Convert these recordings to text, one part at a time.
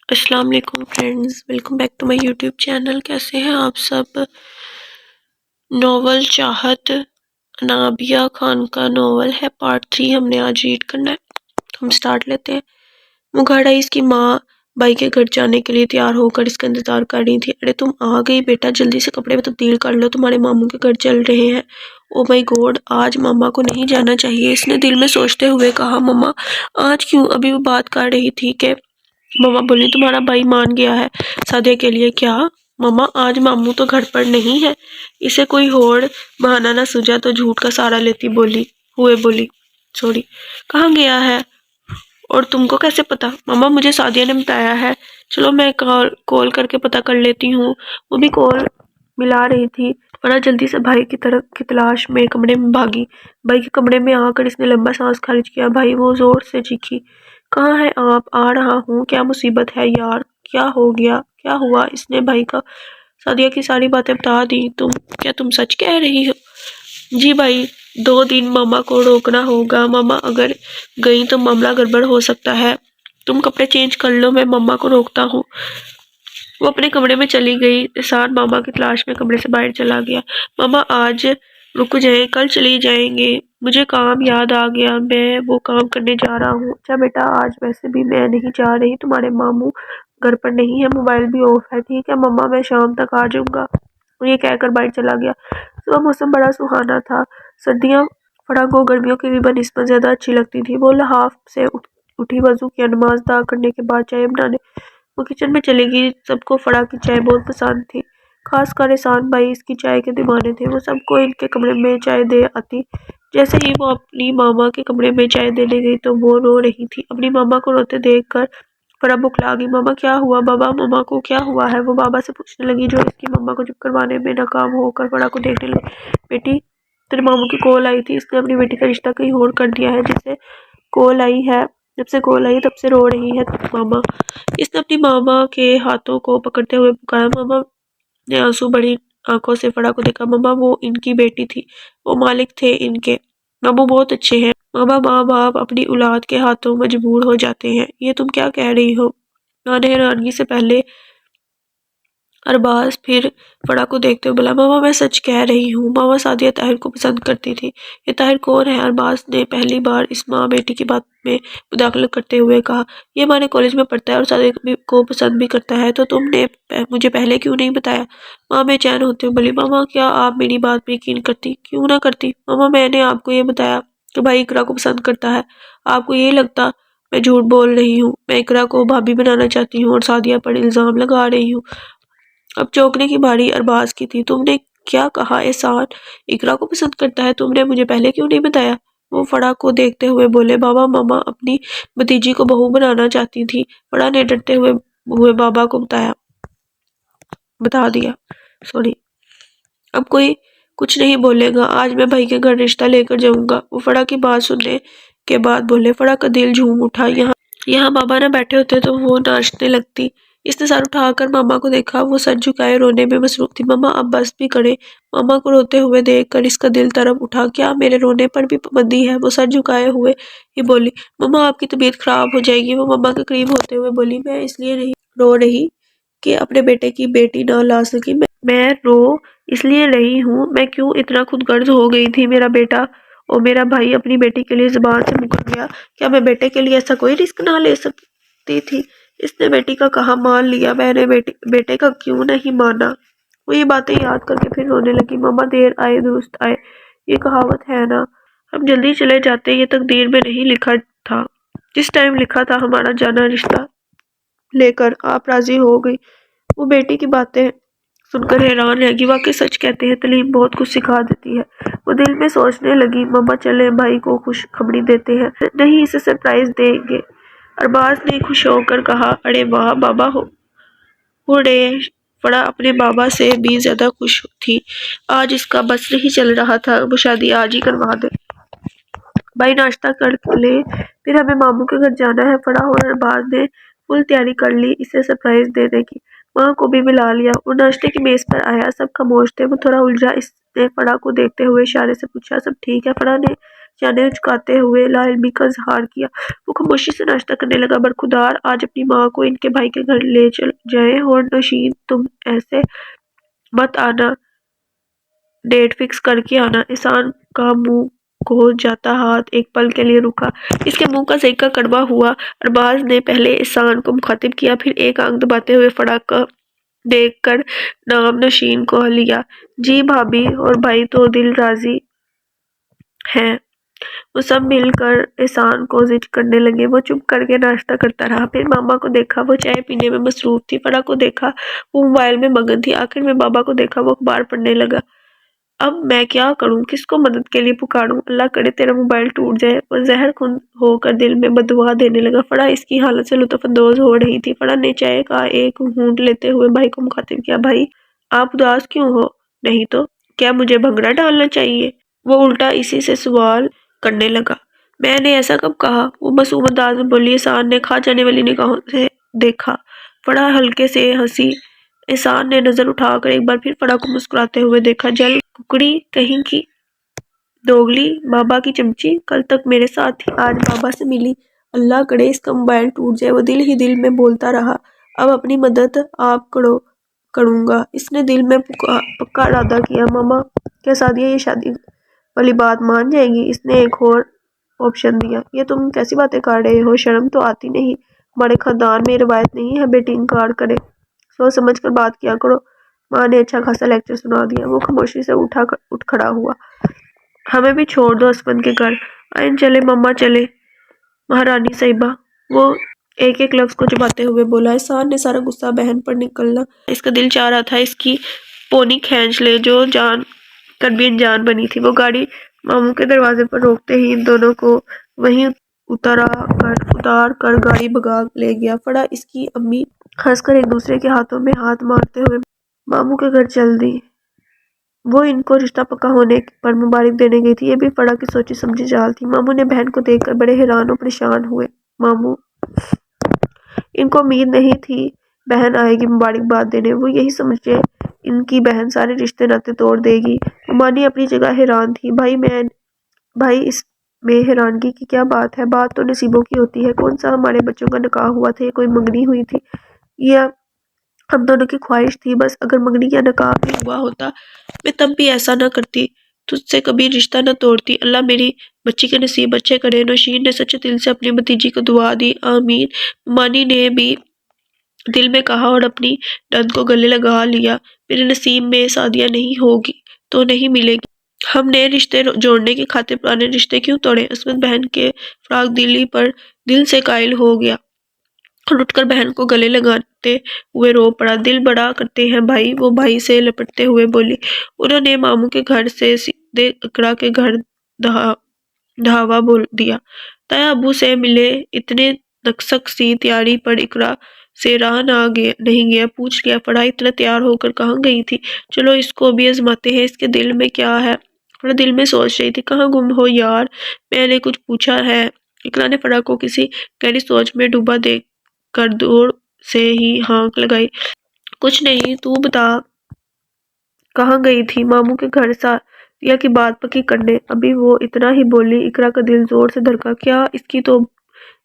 السلام علیکم friends, welcome back to my YouTube channel. کیسے ہیں آپ سب؟ ناول چاہت انابیہ خان کا ناول ہے، پارٹ 3 ہم نے آج ریڈ کرنا ہے۔ ہم سٹارٹ لیتے ہیں۔ مگھاڑا اس کی ماں بھائی کے گھر جانے کے لیے تیار ہو کر اس کا انتظار کر رہی تھی۔ ارے تم آ گئی بیٹا، جلدی سے کپڑے تبدیل کر لو، تمہارے ماموں کے گھر چل رہے ہیں۔ او مائی گوڈ، آج ماما کو نہیں جانا چاہیے، اس نے دل میں سوچتے ہوئے کہا۔ ماما آج کیوں؟ ابھی وہ بات کر رہی تھی کہ ماما بولی تمہارا بھائی مان گیا ہے سادیہ کے لیے۔ کیا ماما؟ آج ماموں تو گھر پر نہیں ہے۔ اسے کوئی اور بہانہ نہ سوجا تو جھوٹ کا سہارا لیتی بولی کہاں گیا ہے اور تم کو کیسے پتا؟ ماما مجھے سادیہ نے بتایا ہے۔ چلو میں کال کر کے پتا کر لیتی ہوں۔ وہ بھی کال ملا رہی تھی۔ بڑا جلدی سے بھائی کی طرف کی تلاش میں کمرے میں بھاگی۔ بھائی کے کمرے میں آ کر اس نے لمبا سانس خارج کیا۔ بھائی، وہ زور سے چیخی۔ کہاں ہے آپ؟ آ رہا ہوں۔ کیا مصیبت ہے یار؟ کیا ہو گیا؟ کیا ہوا؟ اس نے بھائی کا سادیہ کی ساری باتیں بتا دی۔ کیا تم سچ کہہ رہی ہو؟ جی بھائی، 2 دن ماما کو روکنا ہوگا۔ ماما اگر گئی تو معاملہ گڑبڑ ہو سکتا ہے۔ تم کپڑے چینج کر لو، میں ماما کو روکتا ہوں۔ وہ اپنے کمرے میں چلی گئی۔ احسان ماما کی تلاش میں کمرے سے باہر چلا گیا۔ ماما آج رک جائیں، کل چلی جائیں گے، مجھے کام یاد آ گیا، میں وہ کام کرنے جا رہا ہوں۔ اچھا بیٹا، آج ویسے بھی میں نہیں جا رہی، تمہارے ماموں گھر پر نہیں ہے، موبائل بھی آف ہے۔ ٹھیک ہے ماما، میں شام تک آ جاؤں گا۔ یہ کہہ کر باہر چلا گیا۔ صبح موسم بڑا سہانا تھا۔ سردیاں فرا کو گرمیوں کی بھی بنسبت زیادہ اچھی لگتی تھی۔ وہ لحاف سے اٹھی، وضو کیا، نماز ادا کرنے کے بعد چائے بنانے وہ کچن میں چلی گئی۔ سب کو فرا کی چائے بہت پسند تھی، خاص کر احسان بھائی، اس کی چائے کے دیوانے تھے۔ وہ سب کو ان کے کمرے میں چائے دے آتی۔ جیسے ہی وہ اپنی ماما کے کمرے میں چائے دینے گئی تو وہ رو رہی تھی۔ اپنی ماما کو روتے دیکھ کر فرا بکلا گئی۔ ماما کیا ہوا؟ بابا ماما کو کیا ہوا ہے؟ وہ بابا سے پوچھنے لگی، جو اس کی ماما کو چپ کروانے میں ناکام ہو کر فرا کو دیکھنے لگی۔ بیٹی، تیرے ماموں کی کال آئی تھی، اس نے اپنی بیٹی کا رشتہ کہیں اور کر دیا ہے۔ جب سے کال آئی تب سے رو رہی ہے ماما۔ اس نے اپنی ماما کے ہاتھوں کو پکڑتے ہوئے پکارا۔ ماما نے آنسو بھری آنکھوں سے فرا کو دیکھا۔ ماما وہ ان کی بیٹی تھی، وہ مالک تھے ان کے، ماموں بہت اچھے ہیں۔ ماما، ماں باپ اپنی اولاد کے ہاتھوں مجبور ہو جاتے ہیں۔ یہ تم کیا کہہ رہی ہو؟ ماں نے حیرانگی سے پہلے ارباز پھر فرا کو دیکھتے ہوئے بولا۔ ماما میں سچ کہہ رہی ہوں، ماما سعدیہ طاہر کو پسند کرتی تھی۔ یہ طاہر کون ہے؟ ارباز نے پہلی بار اس ماں بیٹی کی بات میں مداخلت کرتے ہوئے کہا۔ یہ ہمارے کالج میں پڑھتا ہے اور سعدیہ کو پسند بھی کرتا ہے، تو تم نے مجھے پہلے کیوں نہیں بتایا؟ ماں بے چین ہوتے ہوئے بولی۔ ماما کیا آپ میری بات پہ یقین کرتی؟ کیوں نہ کرتی ماما، میں نے آپ کو یہ بتایا کہ بھائی اقرا کو پسند کرتا ہے، آپ کو یہ لگتا میں جھوٹ بول رہی ہوں؟ میں اقرا کو بھابھی بنانا چاہتی ہوں اور سعدیہ پر الزام لگا رہی ہوں۔ اب چونکنے کی باری ارباز کی تھی۔ تم نے کیا کہا؟ احسان اقرا کو پسند کرتا ہے، تم نے مجھے پہلے کیوں نہیں بتایا؟ وہ فرا کو دیکھتے ہوئے بولے۔ بابا ماما اپنی بھتیجی کو بہو بنانا چاہتی تھی۔ فرا نے ڈرتے ہوئے بابا کو بتا دیا۔ اب کوئی کچھ نہیں بولے گا، آج میں بھائی کے گھر رشتہ لے کر جاؤں گا۔ وہ فرا کی بات سننے کے بعد بولے۔ فرا کا دل جھوم اٹھا۔ یہاں بابا نہ بیٹھے ہوتے تو وہ ناچنے لگتی۔ اس نے سر اٹھا کر ماما کو دیکھا، وہ سر جھکائے رونے میں مصروف تھی۔ ماما اب بس بھی کرے۔ ماما کو روتے ہوئے دیکھ کر اس کا دل تڑپ اٹھا۔ کیا میرے رونے پر بھی پابندی ہے؟ وہ سر جھکائے ہوئے ہی بولی۔ ماما آپ کی طبیعت خراب ہو جائے گی۔ وہ ماما کے قریب ہوتے ہوئے بولی۔ میں اس لیے نہیں رو رہی کہ اپنے بیٹے کی بیٹی نہ لا سکی، میں رو اس لیے رہی ہوں میں کیوں اتنا خود غرض ہو گئی تھی۔ میرا بیٹا اور میرا بھائی اپنی بیٹی کے لیے زبان سے مکر گیا، کیا میں بیٹے کے لیے ایسا کوئی رسک نہ لے سکتی تھی؟ اس نے بیٹی کا کہا مان لیا، میں نے بیٹے کا کیوں نہیں مانا؟ وہ یہ باتیں یاد کر کے پھر رونے لگی۔ ماما دیر آئے درست آئے، یہ کہاوت ہے نا، ہم جلدی چلے جاتے، یہ تقدیر میں نہیں لکھا تھا۔ جس ٹائم لکھا تھا ہمارا جانا، رشتہ لے کر آپ راضی ہو گئی۔ وہ بیٹی کی باتیں سن کر حیران رہ گئی۔ واقعی سچ کہتے ہیں، تعلیم بہت کچھ سکھا دیتی ہے۔ وہ دل میں سوچنے لگی، ماما چلے بھائی کو خوشخبری دیتے ہیں، نہیں اسے سرپرائز دیں گے۔ ارباز نے خوش ہو کر کہا۔ ارے واہ بابا، ہورے! فرا اپنے بابا سے بھی زیادہ خوش تھی۔ آج اس کا بس نہیں چل رہا تھا، وہ شادی آج ہی کروا دے۔ بھائی ناشتہ کر لے، پھر ہمیں ماموں کے گھر جانا ہے۔ فرا اور ارباز نے فل تیاری کر لی اسے سرپرائز دینے کی۔ ماں کو بھی بلا لیا۔ وہ ناشتے کی میز پر آیا، سب خاموش تھے۔ وہ تھوڑا الجھا، اس نے فرا کو دیکھتے ہوئے اشارے سے پوچھا۔ سب ٹھیک ہے؟ فرا نے جانے چکاتے ہوئے لا علمی کا اظہار کیا۔ وہ خاموشی سے ناشتہ کرنے لگا۔ برخودار آج اپنی ماں کو ان کے بھائی کے گھر لے جائیں اور نشین تم ایسے مت آنا، ڈیٹ فکس کر کے آنا۔ احسان کا منہ کو جاتا ہاتھ ایک پل کے لیے رکا۔ اس کے منہ کا ذائقہ کڑوا ہوا۔ ارباز نے پہلے احسان کو مخاطب کیا، پھر ایک آنکھ دباتے ہوئے فرح کو دیکھ کر نام نشین کو لیا۔ جی بھابی اور بھائی تو دل راضی ہیں۔ وہ سب مل کر احسان کو زج کرنے لگے۔ وہ چپ کر کے ناشتہ کرتا رہا۔ پھر ماما کو دیکھا، وہ چائے پینے میں مصروف تھی۔ فرح کو دیکھا، وہ موبائل میں مگن تھی۔ آخر میں بابا کو دیکھا، وہ اخبار پڑھنے لگا۔ اب میں کیا کروں، کس کو مدد کے لیے پکاروں؟ اللہ کرے تیرا موبائل ٹوٹ جائے۔ وہ زہر خون ہو کر دل میں بددعا دینے لگا۔ فرح اس کی حالت سے لطف اندوز ہو رہی تھی۔ فرح نے چائے کا ایک گھونٹ لیتے ہوئے بھائی کو مخاطب کیا، بھائی آپ اداس کیوں ہو؟ نہیں تو کیا مجھے بھنگڑا ڈالنا چاہیے؟ وہ الٹا اسی سے سوال کرنے لگا۔ میں نے ایسا کب کہا؟ وہ معصوم انداز میں بولی۔ احسان نے کھا جانے والی نگاہوں سے دیکھا۔ فرح ہلکے سے ہنسی۔ احسان نے نظر اٹھا کر ایک بار پھر فرح کو مسکراتے ہوئے دیکھا۔ جل ککڑی کہیں کی، دوگلی بابا کی چمچی، کل تک میرے ساتھ تھی، آج بابا سے ملی، اللہ کرے اس کا موبائل ٹوٹ جائے۔ وہ دل ہی دل میں بولتا رہا، اب اپنی مدد آپ کروں گا۔ اس نے دل میں پکا ارادہ کیا، ماما کیا سعدیہ یہ شادی والی بات مان جائے گی؟ اس نے ایک اور آپشن دیا، یہ تم کیسی باتیں کر رہے ہو، شرم تو آتی نہیں؟ ہمارے خاندان میں یہ روایت نہیں ہے بیٹی انکار کرے، سوچ سمجھ کر بات کیا کرو۔ ماں نے اچھا خاصا لیکچر سنا دیا۔ وہ خاموشی سے اٹھ کھڑا ہوا۔ ہمیں بھی چھوڑ دو اسپن کے گھر، آئیں چلے مما چلے مہارانی صاحبہ، وہ ایک ایک لفظ کو چباتے ہوئے بولا۔ احسان نے سارا غصہ بہن پر نکلنا، اس کا دل چاہ رہا تھا اس کی پونی کھینچ لے جو جان کر بھی انجان بنی تھی۔ وہ گاڑی ماموں کے دروازے پر روکتے ہی ان دونوں کو وہیں اتار کر گاڑی بھگا لے گیا۔ فرح اس کی امی ہنس کر ایک دوسرے کے ہاتھوں میں ہاتھ مارتے ہوئے ماموں کے گھر چل دی۔ وہ ان کو رشتہ پکا ہونے پر مبارک دینے گئی تھی۔ یہ بھی فرح کی سوچی سمجھی چال تھی۔ ماموں نے بہن کو دیکھ کر بڑے حیران و پریشان ہوئے۔ ماموں ان کو امید نہیں تھی بہن آئے گی مبارکباد دینے، وہ یہی سمجھے ان کی بہن سارے رشتے ناطے توڑ دے گی۔ ممانی اپنی جگہ حیران تھی۔ بھائی اس میں حیرانگی کی کیا بات ہے؟ بات تو نصیبوں کی ہوتی ہے۔ کون سا ہمارے بچوں کا نکاح ہوا تھا یا کوئی منگنی ہوئی تھی؟ یا ہم دونوں کی خواہش تھی؟ بس اگر منگنی یا نکاح بھی ہوا ہوتا میں تب بھی ایسا نہ کرتی، تجھ سے کبھی رشتہ نہ توڑتی۔ اللہ میری بچی کے نصیب اچھے کرے۔ نوشین نے سچے دل سے اپنی بھتیجی کو دعا دی۔ آمین، ممانی نے بھی دل میں کہا اور اپنی ڈند کو گلے لگا لیا۔ میرے نصیب میں سعدیہ نہیں ہوگی تو نہیں ملے گی۔ ہم نئے رشتے جوڑنے کی خاطر پرانے رشتے کیوں توڑیں؟ عصمت بہن کے فراق دلی پر دل سے قائل ہو گیا اور اٹھ کر بہن کو گلے لگاتے ہوئے رو پڑا۔ دل بڑا کرتے ہیں بھائی، وہ بھائی سے لپٹتے ہوئے بولی۔ انہوں نے ماموں کے گھر سے سیدھے اقرا کے گھر دھاوا بول دیا۔ تایا ابو سے ملے اتنے نکسک سی تیاری پر اقرا سے رہا نہیں گیا۔ پوچھ لیا، فرح اتنا تیار ہو کر کہاں گئی تھی؟ چلو اس کو بھی آزماتے ہیں، اس کے دل میں کیا ہے؟ فرح دل میں سوچ رہی تھی، کہاں گم ہو یار، میں نے کچھ پوچھا ہے؟ اقرا نے فرح کو کسی گہری سوچ میں ڈوبا دیکھ کر دور سے ہی ہانک لگائی۔ کچھ نہیں، تو بتا کہاں گئی تھی؟ ماموں کے گھر سعدیہ کی بات پکی کرنے۔ ابھی وہ اتنا ہی بولی۔ اقرا کا دل زور سے دھڑکا۔ کیا اس کی تو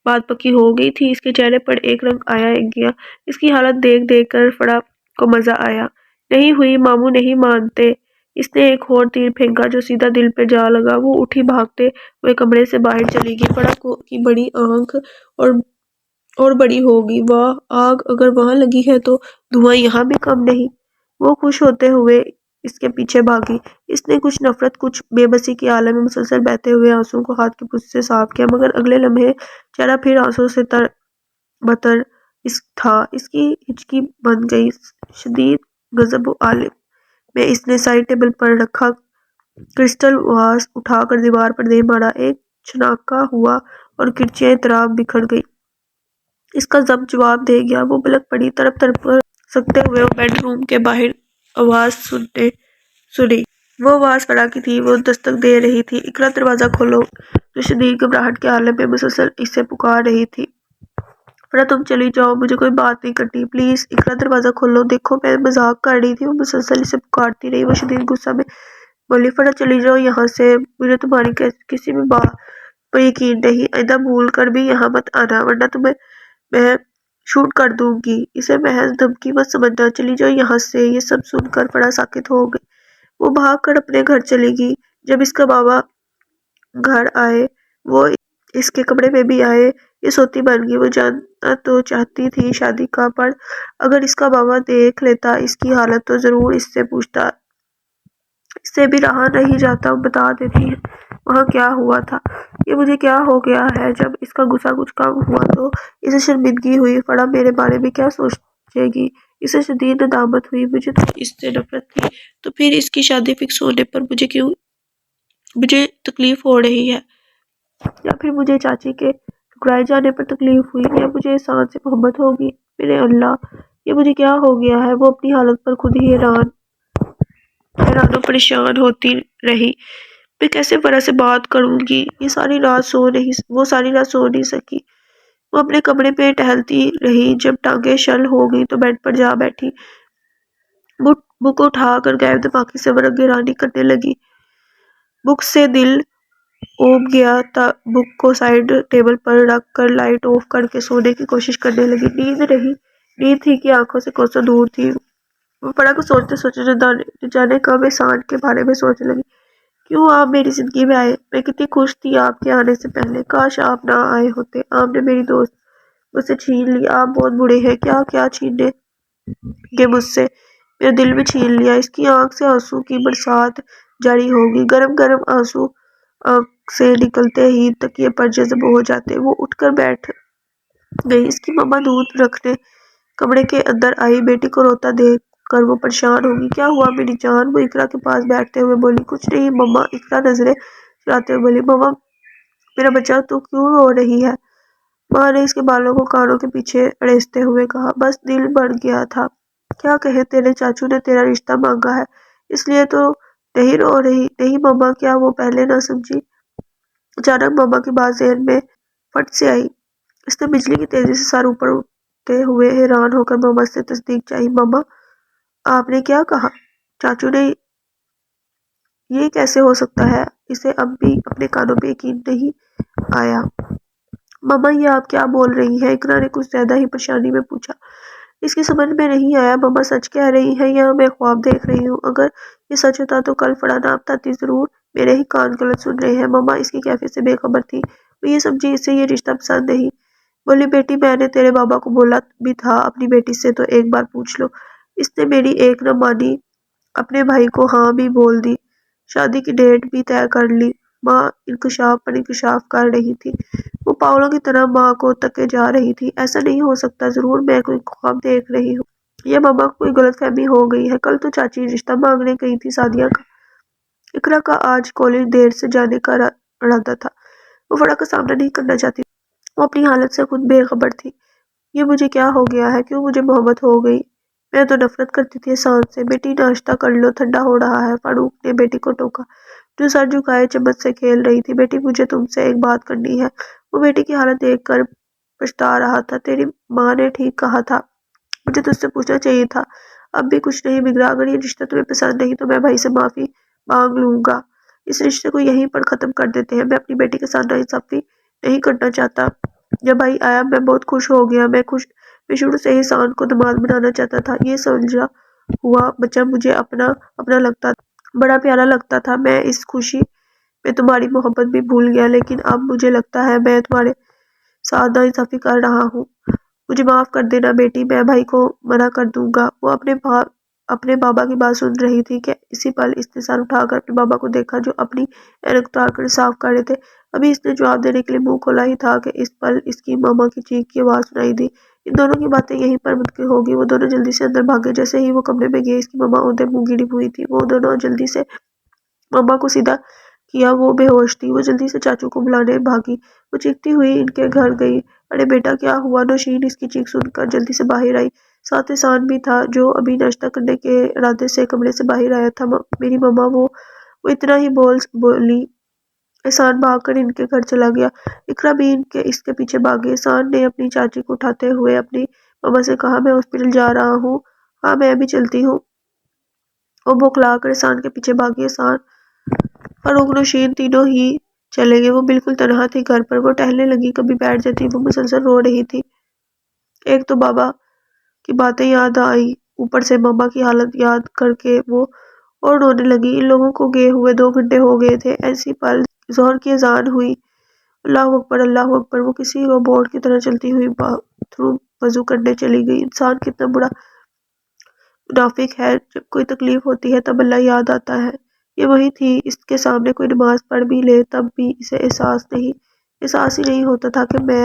بات پکی ہو گئی تھی؟ اس کے چہرے پر ایک رنگ آیا ایک گیا۔ اس کی حالت دیکھ کر فرح کو مزہ آیا۔ نہیں ہوئی، ماموں نہیں مانتے۔ اس نے ایک اور تیر پھینکا جو سیدھا دل پہ جا لگا۔ وہ اٹھی بھاگتے ہوئے کمرے سے باہر چلی گئی۔ فرح کی بڑی آنکھ اور بڑی ہوگی، واہ آگ اگر وہاں لگی ہے تو دھواں یہاں بھی کم نہیں۔ وہ خوش ہوتے ہوئے اس کے پیچھے بھاگی۔ اس نے کچھ نفرت کچھ بے بسی کے عالم میں مسلسل بہتے ہوئے آنسوؤں کو ہاتھ کی پشت سے صاف کیا، مگر اگلے لمحے چہرہ پھر آنسوؤں سے تر بتر تھا۔ اس کی ہچکی بن گئی۔ شدید غضب و عالم میں اس نے سائڈ ٹیبل پر رکھا کرسٹل واز اٹھا کر دیوار پر دے مارا۔ ایک چھناکا ہوا اور کرچیاں اطراف بکھر گئی۔ اس کا ضبط جواب دے گیا۔ وہ پلک پڑی، تڑپ تڑپ کر سکتے ہوئے وہ بیڈ روم کے باہر آواز سنی۔ وہ آواز فرح کی تھی، وہ دستک دے رہی تھی، اقرا دروازہ کھولو۔ جو شدید گھبراہٹ کے عالم میں مسلسل اسے پکار رہی تھی۔ فرح تم چلی جاؤ، مجھے کوئی بات نہیں کرنی، پلیز اقرا دروازہ کھولو، دیکھو میں مذاق کر رہی تھی۔ وہ مسلسل اسے پکارتی رہی۔ وہ شدید غصہ میں بولی فرا چلی جاؤ یہاں سے، مجھے تمہاری کسی بھی بات پر یقین نہیں، آئندہ بھول کر بھی یہاں مت آنا ورنہ تمہیں میں شوٹ کر دوں گی۔ اسے محض دھمکی مت سمجھنا، چلی جاؤ یہاں سے۔ یہ سب سن کر فرا ساکت ہو گئی۔ وہ بھاگ کر اپنے گھر چلی گئی۔ جب اس کا بابا گھر آئے وہ اس کے کمرے میں بھی آئے۔ یہ سوتی بن گئی۔ وہ جاننا تو چاہتی تھی شادی کا، پر اگر اس کا بابا دیکھ لیتا اس کی حالت تو ضرور اس سے پوچھتا۔ اس سے بھی رہا نہیں جاتا۔ بتا دیتی وہاں کیا ہوا تھا، یہ مجھے کیا ہو گیا ہے۔ جب اس کا غصہ کچھ کم ہوا تو اسے شرمندگی ہوئی۔ فرا میرے بارے میں کیا سوچے گی؟ اسے شدید ندامت ہوئی۔ مجھے تو اس سے نفرت تھی، تو پھر اس کی شادی فکس ہونے پر مجھے تکلیف ہو رہی ہے، یا پھر مجھے چاچی کے ٹھکرائے جانے پر تکلیف ہوئی، یا مجھے احسان سے محبت ہوگی؟ میرے اللہ، یہ مجھے کیا ہو گیا ہے؟ وہ اپنی حالت پر خود ہی حیران و پریشان ہوتی رہی۔ میں کیسے فرا سے بات کروں گی؟ وہ ساری رات سو نہیں سکی۔ وہ اپنے کمرے میں ٹہلتی رہی۔ جب ٹانگیں شل ہو گئی تو بیڈ پر جا بیٹھی، بک اٹھا کر غیر دماغی سے ورق گرانی کرنے لگی۔ بک سے دل اوب گیا، بک کو سائیڈ ٹیبل پر رکھ کر لائٹ آف کر کے سونے کی کوشش کرنے لگی۔ نیند تھی کہ آنکھوں سے کوسوں دور تھی۔ وہ فرا کو سوچتے سوچتے نہ جانے کب احسان کے بارے میں سوچنے لگی۔ کیوں آپ میری زندگی میں آئے؟ میں کتنی خوش تھی آپ کے آنے سے پہلے۔ کاش آپ نہ آئے ہوتے۔ آپ نے میری دوست مجھ سے چھین لی۔ آپ بہت بڑے ہیں۔ کیا چھیننے گے مجھ سے؟ میرا دل بھی چھین لیا۔ اس کی آنکھ سے آنسو کی برسات جاری ہوگی۔ گرم گرم آنسو آنکھ سے نکلتے ہی تکیے پر جذب ہو جاتے۔ وہ اٹھ کر بیٹھ گئی۔ اس کی ماما دودھ رکھنے کمرے کے اندر آئی۔ بیٹی کو روتا دیکھ کر وہ پریشان ہوگی۔ کیا ہوا میری جان؟ وہ اقرا کے پاس بیٹھتے ہوئے بولی۔ کچھ نہیں مما، اقرا نظریں چراتے ہوئے بولی۔ مما میرا بچہ تو کیوں رو رہی ہے؟ ماں نے اس کے بالوں کو کانوں کے پیچھے اڑیستے ہوئے کہا۔ بس دل بڑھ گیا تھا۔ کیا کہے، تیرے چاچو نے تیرا رشتہ مانگا ہے، اس لیے تو نہیں رو رہی۔ نہیں مما، کیا وہ پہلے نہ سمجھی؟ اچانک ماما کی بات ذہن میں فٹ سے آئی۔ اس نے بجلی کی تیزی سے سر اوپر اٹھتے ہوئے حیران ہو کر ماما سے تصدیق چاہی۔ ماما آپ نے کیا کہا؟ چاچو نے؟ یہ کیسے ہو سکتا ہے؟ اسے اب بھی اپنے کانوں پہ یقین نہیں آیا۔ ماما یہ آپ کیا بول رہی ہیں؟ اقرا نے کچھ زیادہ ہی پریشانی میں پوچھا۔ اس کی سمجھ میں نہیں آیا۔ ماما سچ کہہ رہی ہیں یا میں خواب دیکھ رہی ہوں؟ اگر یہ سچ ہوتا تو کل فرا نہ بتاتی، ضرور میرے ہی کان غلط سن رہے ہیں۔ ماما اس کی کیفیت سے بے خبر تھی۔ وہ یہ سمجھی اسے یہ رشتہ پسند نہیں۔ بولی بیٹی میں نے تیرے بابا کو بولا بھی تھا اپنی بیٹی سے تو ایک بار پوچھ لو۔ اس نے میری ایک نہ مانی، اپنے بھائی کو ہاں بھی بول دی، شادی کی ڈیٹ بھی طے کر لی۔ ماں انکشاف پر انکشاف کر رہی تھی۔ وہ پاگلوں کی طرح ماں کو تکے جا رہی تھی۔ ایسا نہیں ہو سکتا، ضرور میں کوئی خواب دیکھ رہی ہوں، یا ماما کو کوئی غلط فہمی ہو گئی ہے۔ کل تو چاچی رشتہ مانگنے گئی تھی سعدیہ کا۔ اقرا کا آج کالج دیر سے جانے کا ارادہ تھا۔ وہ فرا کا سامنا نہیں کرنا چاہتی تھی۔ وہ اپنی حالت سے خود بے خبر تھی۔ یہ مجھے کیا ہو گیا ہے؟ کیوں مجھے محبت ہو گئی؟ میں تو نفرت کرتی تھی احسان سے۔ بیٹی ناشتہ کر لو، ٹھنڈا ہو رہا ہے، فاروق نے بیٹی کو ٹوکا جو سر جھکائے چمچ سے کھیل رہی تھی۔ بیٹی مجھے تم سے ایک بات کرنی ہے۔ وہ بیٹی کی حالت دیکھ کر پچھتا رہا تھا۔ تیری ماں نے ٹھیک کہا تھا، مجھے تجھ سے پوچھنا چاہیے تھا۔ اب بھی کچھ نہیں بگڑا، اگر یہ رشتہ تمہیں پسند نہیں تو میں بھائی سے معافی مانگ لوں گا، اس رشتے کو یہیں پر ختم کر دیتے ہیں۔ میں اپنی بیٹی کے ساتھ ناانصافی نہیں کرنا چاہتا۔ جب بھائی آیا میں بہت خوش ہو گیا۔ میں شروع سے ہی احسان کو داماد بنانا چاہتا تھا۔ یہ سمجھا ہوا بچہ مجھے اپنا لگتا تھا، بڑا پیارا لگتا تھا۔ میں اس خوشی میں تمہاری محبت بھی بھول گیا، لیکن اب مجھے لگتا ہے میں تمہارے ساتھ ناانصافی کر رہا ہوں۔ مجھے معاف کر دینا بیٹی، میں بھائی کو منع کر دوں گا۔ وہ اپنے بابا کی بات سن رہی تھی کہ اسی پل اس نے سر اٹھا کر اپنے بابا کو دیکھا جو اپنی اینک اتار کر صاف کر رہے تھے۔ ابھی اس نے جواب دینے کے لیے منہ کھولا ہی تھا کہ اس پل اس کی ماما کی چیخ کی آواز سنائی دی۔ ان دونوں کی باتیں یہیں پر منتقل ہو گئی۔ وہ دونوں جلدی سے اندر بھاگے۔ جیسے ہی وہ کمرے میں گئے اس کی ماما اندر منہ گڑی ہوئی تھی۔ وہ دونوں جلدی سے ماما کو سیدھا کیا، وہ بے ہوش تھی۔ وہ جلدی سے چاچو کو بلانے بھاگی۔ وہ چیختی ہوئی ان کے گھر گئی۔ ارے بیٹا کیا ہوا؟ نوشین اس کی چیخ سن کر جلدی سے باہر آئی۔ ساتھ احسان بھی تھا جو ابھی ناشتہ کرنے کے ارادے سے کمرے سے باہر آیا تھا۔ میری ماما، وہ اتنا ہی بولی۔ احسان بھاگ کر ان کے گھر چلا گیا۔ اقرا بھی اس کے پیچھے بھاگی۔ احسان نے اپنی چاچی کو اٹھاتے ہوئے اپنی ماما سے کہا، میں ہاسپٹل جا رہا ہوں۔ ہاں میں بھی چلتی ہوں۔ وہ بوکھلا کر احسان کے پیچھے بھاگی۔ احسان فروغ نوشین تینوں ہی چلے گئے۔ وہ بالکل تنہا تھی گھر پر، وہ ٹہلنے لگی، کبھی بیٹھ جاتی، وہ مسلسل رو رہی تھی۔ ایک تو بابا کی باتیں یاد آئی، اوپر سے ماما کی حالت یاد کر کے وہ اور رونے لگی۔ ان لوگوں کو گئے ہوئے 2 گھنٹے ہو گئے تھے۔ ایسی پل ظہر کی اذان ہوئی۔ اللہ اکبر اللہ اکبر، وہ کسی روبوٹ کی طرح چلتی ہوئی باتھ روم وضو کرنے چلی گئی۔ انسان کتنا بڑا منافق ہے، جب کوئی تکلیف ہوتی ہے تب اللہ یاد آتا ہے۔ یہ وہی تھی، اس کے سامنے کوئی نماز پڑھ بھی لے تب بھی اسے احساس ہی نہیں ہوتا تھا کہ میں